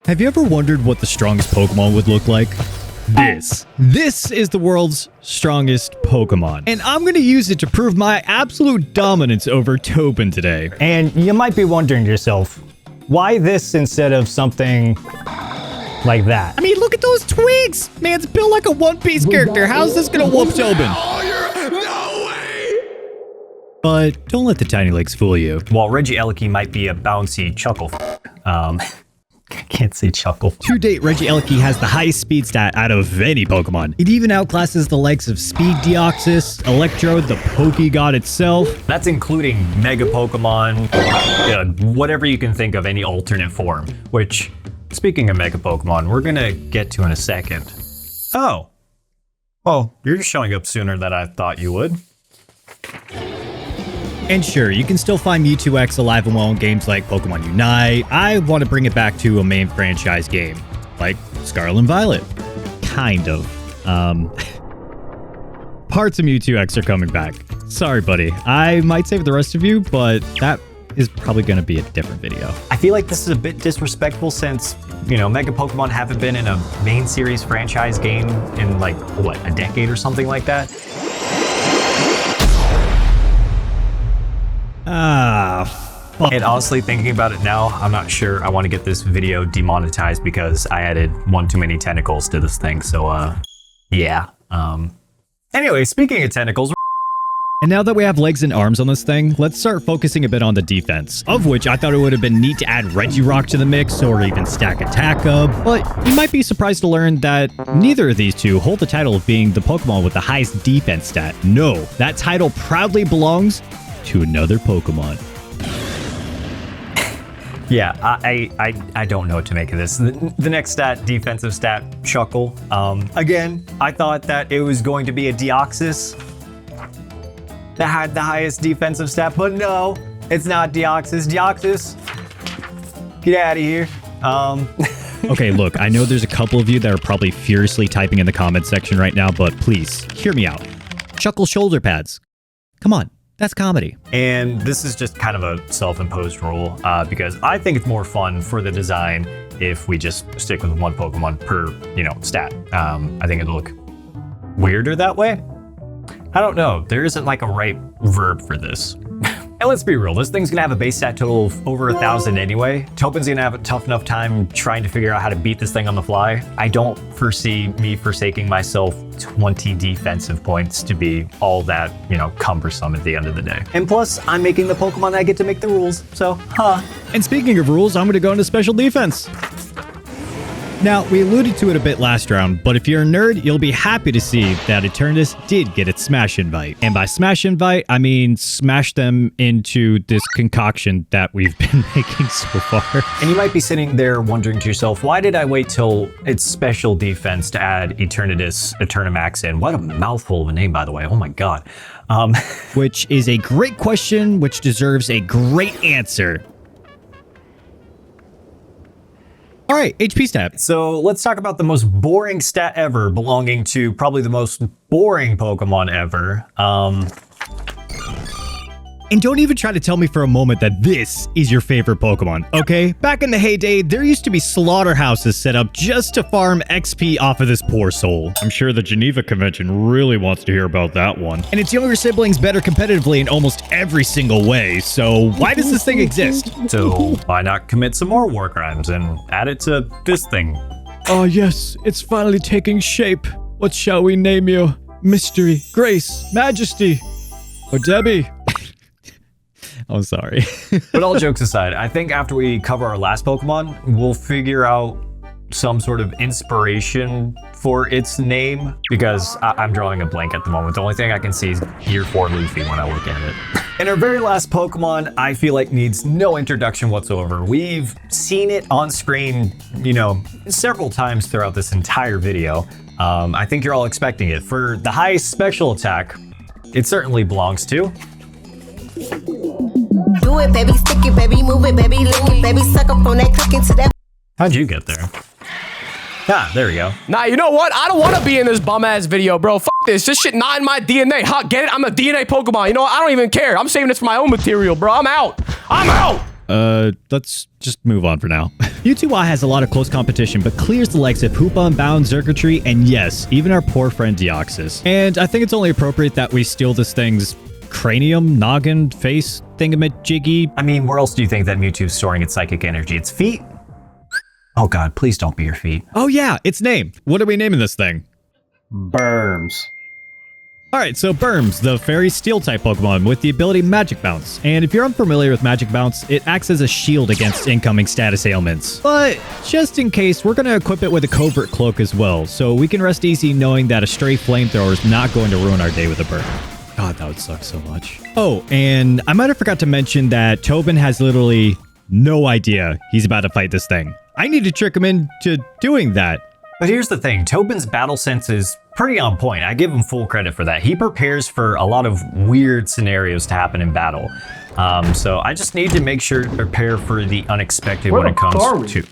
Have you ever wondered what the strongest Pokemon would look like? This is the world's strongest Pokemon, and I'm going to use it to prove my absolute dominance over Tobin today. And you might be wondering to yourself, why this instead of something like that? I mean, look at those twigs! Man's built like a One Piece character. How's this going to whoop Tobin? No way! But don't let the tiny legs fool you. While Regieleki might be a bouncy chuckle, I can't say chuckle. To date, Regieleki has the highest speed stat out of any Pokemon. It even outclasses the likes of Speed Deoxys, Electrode, the Pokegod itself. That's including Mega Pokemon, whatever you can think of, any alternate form. Which, speaking of Mega Pokemon, we're gonna get to in a second. Oh. Well, you're showing up sooner than I thought you would. And sure, you can still find Mewtwo X alive and well in games like Pokemon Unite. I want to bring it back to a main franchise game, like Scarlet and Violet. Kind of. Parts of Mewtwo X are coming back. Sorry, buddy. I might save the rest of you, but that is probably going to be a different video. I feel like this is a bit disrespectful since, Mega Pokemon haven't been in a main series franchise game in like, what, a decade or something like that? And honestly, thinking about it now, I'm not sure I want to get this video demonetized because I added one too many tentacles to this thing. So, yeah. Anyway, speaking of tentacles. And now that we have legs and arms on this thing, let's start focusing a bit on the defense, of which I thought it would have been neat to add Regirock to the mix or even stack Attack Up, but you might be surprised to learn that neither of these two hold the title of being the Pokemon with the highest defense stat. No, that title proudly belongs to another Pokemon. Yeah, I don't know what to make of this. The next stat, defensive stat, chuckle. Again, I thought that it was going to be a Deoxys that had the highest defensive stat, but no, it's not Deoxys. Deoxys, get out of here. Okay, look, I know there's a couple of you that are probably furiously typing in the comment section right now, but please, hear me out. Chuckle shoulder pads. Come on. That's comedy. And this is just kind of a self-imposed rule because I think it's more fun for the design if we just stick with one Pokemon per, stat. I think it'll look weirder that way. I don't know. There isn't like a right verb for this. And let's be real, this thing's gonna have a base stat total of over 1,000 anyway. Topin's gonna have a tough enough time trying to figure out how to beat this thing on the fly. I don't foresee me forsaking myself 20 defensive points to be all that, cumbersome at the end of the day. And plus, I'm making the Pokemon that I get to make the rules, so, And speaking of rules, I'm gonna go into special defense. Now, we alluded to it a bit last round, but if you're a nerd, you'll be happy to see that Eternatus did get its Smash Invite. And by Smash Invite, I mean smash them into this concoction that we've been making so far. And you might be sitting there wondering to yourself, why did I wait till its special defense to add Eternatus Eternamax in? What a mouthful of a name, by the way. Oh my god. Which is a great question, which deserves a great answer. All right, HP stat. So let's talk about the most boring stat ever, belonging to probably the most boring Pokemon ever. And don't even try to tell me for a moment that this is your favorite Pokemon, okay? Back in the heyday, there used to be slaughterhouses set up just to farm XP off of this poor soul. I'm sure the Geneva Convention really wants to hear about that one. And its younger siblings better competitively in almost every single way, so why does this thing exist? So why not commit some more war crimes and add it to this thing? Oh yes, it's finally taking shape. What shall we name you? Mystery, Grace, Majesty, or Debbie? I'm sorry. But all jokes aside, I think after we cover our last Pokemon, we'll figure out some sort of inspiration for its name because I'm drawing a blank at the moment. The only thing I can see is Year 4 Luffy when I look at it. And our very last Pokemon, I feel like needs no introduction whatsoever. We've seen it on screen, several times throughout this entire video. I think you're all expecting it. For the highest special attack, it certainly belongs to... Do it, baby, stick it, baby, move it, baby, lick it, baby, suck up on that, click into that. How'd you get there? Ah, there we go. Nah, you know what? I don't want to be in this bum-ass video, bro. Fuck this. This shit not in my DNA. Huh, get it? I'm a DNA Pokemon. You know what? I don't even care. I'm saving this for my own material, bro. I'm out. I'm out. Let's just move on for now. U2Y has a lot of close competition, but clears the likes of Hoopa, Unbound, Zerkatry, and yes, even our poor friend Deoxys. And I think it's only appropriate that we steal this thing's cranium, noggin, face, thingamajiggy. I mean, where else do you think that Mewtwo's storing its psychic energy? Its feet? Oh god, please don't be your feet. Oh yeah, its name. What are we naming this thing? Berms. Alright, so Burms, the fairy steel type Pokemon with the ability Magic Bounce. And if you're unfamiliar with Magic Bounce, it acts as a shield against incoming status ailments. But just in case, we're going to equip it with a covert cloak as well, so we can rest easy knowing that a stray flamethrower is not going to ruin our day with a burn. God, that would suck so much. Oh, and I might have forgot to mention that Tobin has literally no idea he's about to fight this thing. I need to trick him into doing that. But here's the thing, Tobin's battle sense is pretty on point. I give him full credit for that. He prepares for a lot of weird scenarios to happen in battle. So I just need to make sure to prepare for the unexpected when it comes to...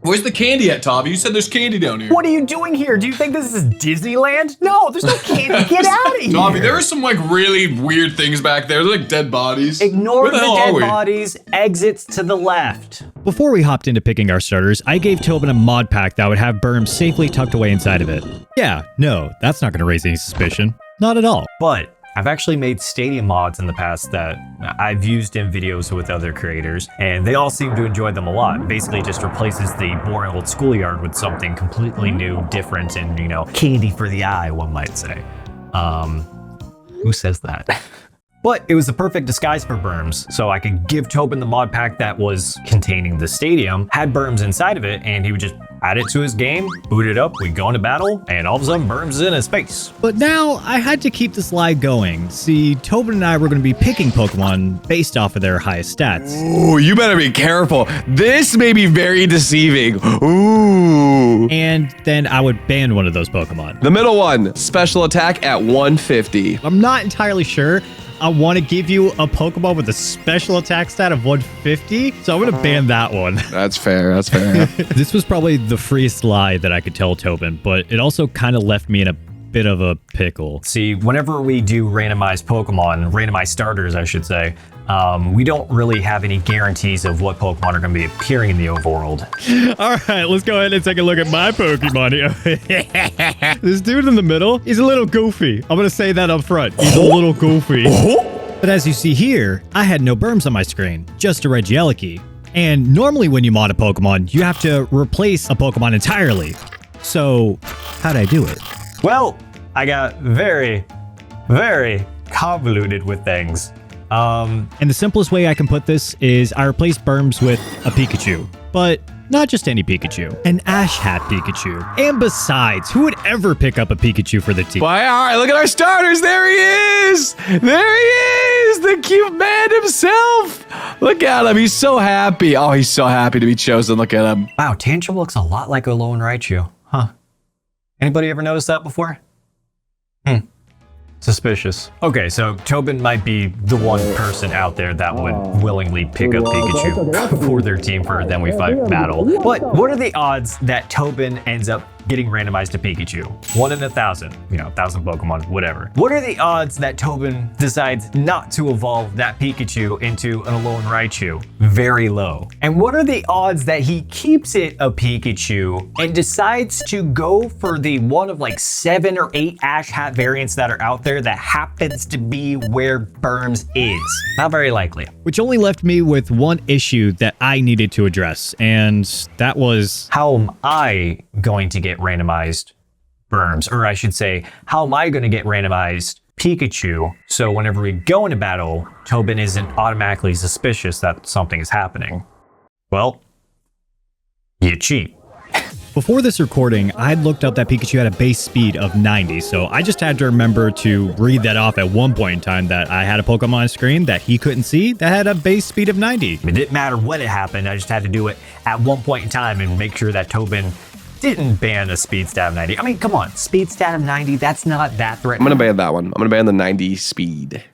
Where's the candy at, Tom? You said there's candy down here. What are you doing here? Do you think this is Disneyland? No, there's no candy. Get out of here. Tommy, there are some like really weird things back there. They're like dead bodies. Ignore Where the hell are dead we? bodies. Exits to the left. Before we hopped into picking our starters, I gave Tobin a mod pack that would have Burm safely tucked away inside of it. Yeah, no, that's not going to raise any suspicion. Not at all. But I've actually made stadium mods in the past that I've used in videos with other creators, and they all seem to enjoy them a lot. Basically just replaces the boring old schoolyard with something completely new, different, and, you know, candy for the eye, one might say. Who says that? But it was the perfect disguise for Burms, so I could give Tobin the mod pack that was containing the stadium, had Burms inside of it, and he would just add it to his game, boot it up, we'd go into battle, and all of a sudden Burms is in his space. But now, I had to keep this lie going. See, Tobin and I were going to be picking Pokemon based off of their highest stats. Ooh, you better be careful. This may be very deceiving. Ooh. And then I would ban one of those Pokemon. The middle one, special attack at 150. I'm not entirely sure. I want to give you a Pokemon with a special attack stat of 150, so I'm going to ban that one. That's fair. That's fair. This was probably the freest lie that I could tell Tobin, but it also kind of left me in a bit of a pickle. See, whenever we do randomized Pokemon, randomized starters, I should say, we don't really have any guarantees of what Pokemon are going to be appearing in the overworld. All right, let's go ahead and take a look at my Pokemon here. This dude in the middle, he's a little goofy. I'm going to say that up front. He's a little goofy. But as you see here, I had no Burms on my screen, just a Regieleki. And normally when you mod a Pokemon, you have to replace a Pokemon entirely. So how'd I do it? Well, I got very, very convoluted with things. And the simplest way I can put this is I replaced Burms with a Pikachu. But not just any Pikachu, an Ash Hat Pikachu. And besides, who would ever pick up a Pikachu for the team? Why, all right, look at our starters. There he is. There he is, the cute man himself. Look at him. He's so happy. Oh, he's so happy to be chosen. Look at him. Wow, Tantrum looks a lot like a Alolan Raichu. Huh. Anybody ever noticed that before? Suspicious. Okay, so Tobin might be the one person out there that would willingly pick up Pikachu for their team for Then We Fight battle. But what are the odds that Tobin ends up getting randomized to Pikachu? 1 in 1,000. You know, 1,000 Pokemon, whatever. What are the odds that Tobin decides not to evolve that Pikachu into an Alolan Raichu? Very low. And what are the odds that he keeps it a Pikachu and decides to go for the one of like 7 or 8 Ash Hat variants that are out there that happens to be where Burms is? Not very likely. Which only left me with one issue that I needed to address, and that was... How am I going to get randomized Burms? Or I should say, how am I going to get randomized Pikachu so whenever we go into battle, Tobin isn't automatically suspicious that something is happening? Well, you cheat. Before this recording, I had looked up that Pikachu had a base speed of 90, so I just had to remember to read that off at one point in time that I had a Pokemon on screen that he couldn't see that had a base speed of 90. It didn't matter when it happened, I just had to do it at one point in time and make sure that Tobin didn't ban a speed stat of 90. I mean, come on, speed stat of 90, that's not that threatening. I'm going to ban that one. I'm going to ban the 90 speed.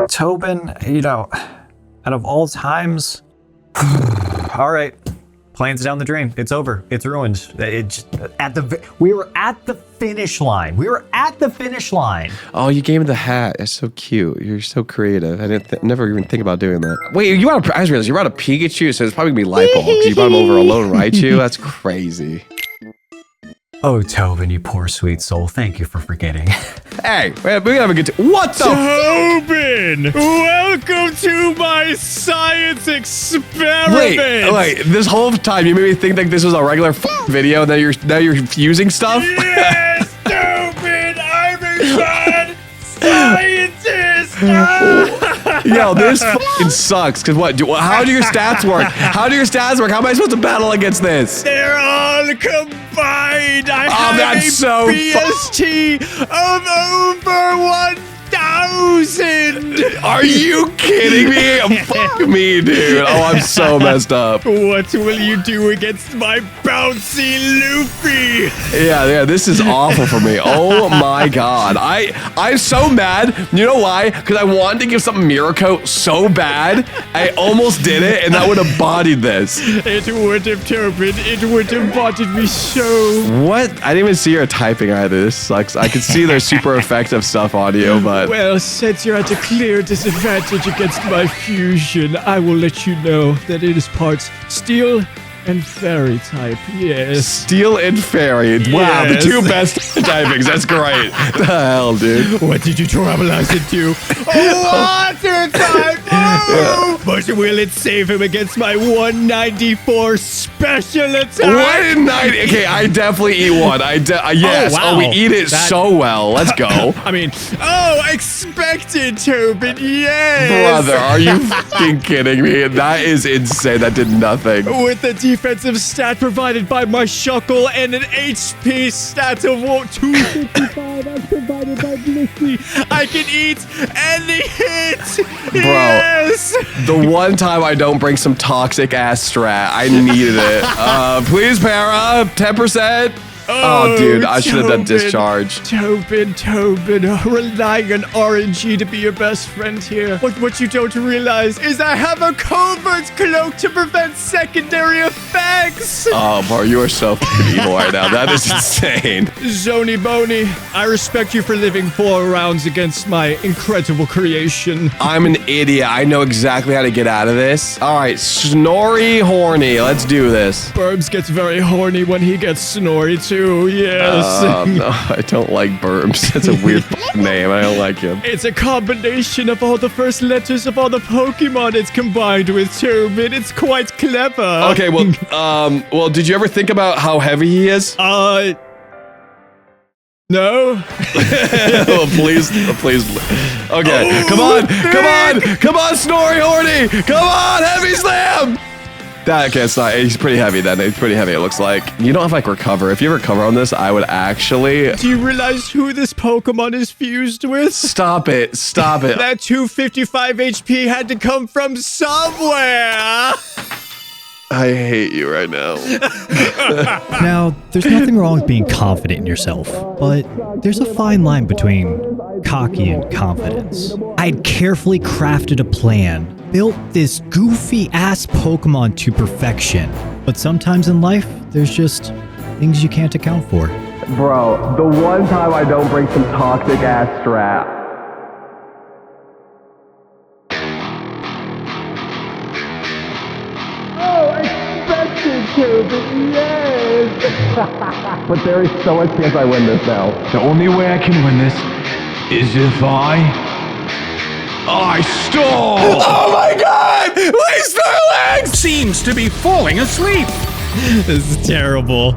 Tobin, you know, out of all times, all right. Plan's down the drain. It's over. It's ruined. We were at the finish line. We were at the finish line. Oh, you gave me the hat. That's so cute. You're so creative. I didn't never even think about doing that. Wait, I just realized you brought a Pikachu, so it's probably gonna be Lipo because you brought him over alone, right? That's crazy. Oh, Tobin, you poor sweet soul. Thank you for forgetting. Hey, we gotta have a good what the Tobin, welcome to my science experiment. Wait, this whole time you made me think like this was a regular video, and now you're fusing stuff? Yes, Tobin, I'm a mad scientist. Yo, this fucking sucks. Cause how do your stats work? How do your stats work? How am I supposed to battle against this? They're all combined. I have that's a so BST of over 1,000. Are you kidding me? Fuck me, dude. Oh, I'm so messed up. What will you do against my bouncy Luffy? Yeah, this is awful for me. Oh my god. I'm so mad. You know why? Because I wanted to give something Miracle so bad. I almost did it, and that would have bodied this. It would have, Tobin. It would have bodied me so. What? I didn't even see her typing either. This sucks. I could see their super effective stuff on you, but... Well, since you're at a clear disadvantage against my fusion, I will let you know that it is parts steel and fairy type, yes. Steel and fairy. Wow, the Yes. two best typings. That's great. The hell, dude. What did you traumatize into? Water type! Oh! But will it save him against my 194 special attack? 190. Okay, I definitely eat one. Yes. wow. We eat it so well. Let's go. I mean, expected, Tobin, yes! Brother, are you fucking kidding me? That is insane. That did nothing. With the defensive stat provided by my Shuckle and an HP stat of 255 as provided by Blissey, I can eat any hit! Bro, yes! the one time I don't bring some toxic ass strat, I needed it. Please, Para, 10%. Oh, dude, I should have done Tobin, discharge. Tobin, relying on RNG to be your best friend here. What you don't realize is I have a covert cloak to prevent secondary effects. Oh, bro, you are so fucking evil right now. That is insane. Zony Bony, I respect you for living 4 rounds against my incredible creation. I'm an idiot. I know exactly how to get out of this. All right, Snorri Horny. Let's do this. Burbs gets very horny when he gets Snorri too, yes. No, I don't like Burbs. That's a weird name. I don't like him. It's a combination of all the first letters of all the Pokemon it's combined with, Tobin. It's quite clever. Okay, well, did you ever think about how heavy he is? No. Oh, please. Okay, come on, Snorri Horny. Come on, Heavy Slam. Okay, it's not. He's pretty heavy then. He's pretty heavy, it looks like. You don't have like recover. If you recover on this, I would actually... Do you realize who this Pokemon is fused with? Stop it. That 255 HP had to come from somewhere. I hate you right now. Now, there's nothing wrong with being confident in yourself, but there's a fine line between cocky and confidence. I'd carefully crafted a plan, built this goofy-ass Pokemon to perfection, but sometimes in life, there's just things you can't account for. Bro, the one time I don't bring some toxic ass strat. But there is so much chance I win this now. The only way I can win this is if I stall! Oh my god! My Snorlax! Seems to be falling asleep. This is terrible.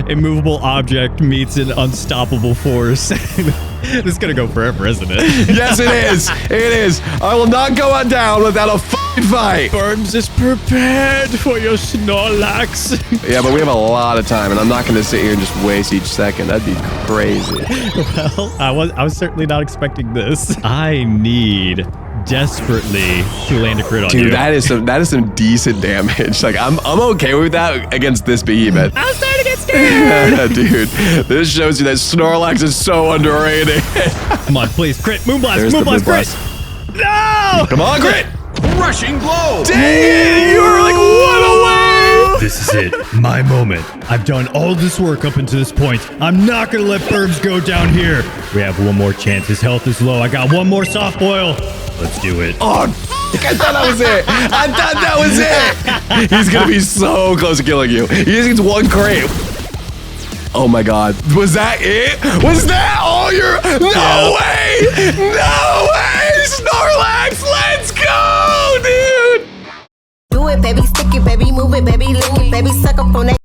Immovable object meets an unstoppable force. This is gonna go forever, isn't it? Yes, it is. It is. I will not go on down without a fucking fight. Burns is prepared for your Snorlax. Yeah, but we have a lot of time, and I'm not going to sit here and just waste each second. That'd be crazy. Well, I was certainly not expecting this. I need desperately to land a crit on you. Dude, that is some decent damage. Like I'm okay with that against this behemoth. I'm starting to get scared. Dude, this shows you that Snorlax is so underrated. Come on, please, crit, Moonblast, There's the Moonblast, crit. Moonblast. No! Come on, crit. Rushing blow. Dang it, you were like 1 away. This it. My moment. I've done all this work up until this point. I'm not gonna let Burbs go down here. We have one more chance. His health is low. I got one more soft boil. Let's do it. Oh, I thought that was it. I thought that was it. He's gonna be so close to killing you. He just needs one crate. Oh my God. Was that it? Was that all your... No way! No way! Snorlax, let's go, dude! Do it, baby, stick it, baby, move it, baby, lick it, baby, suck up on that.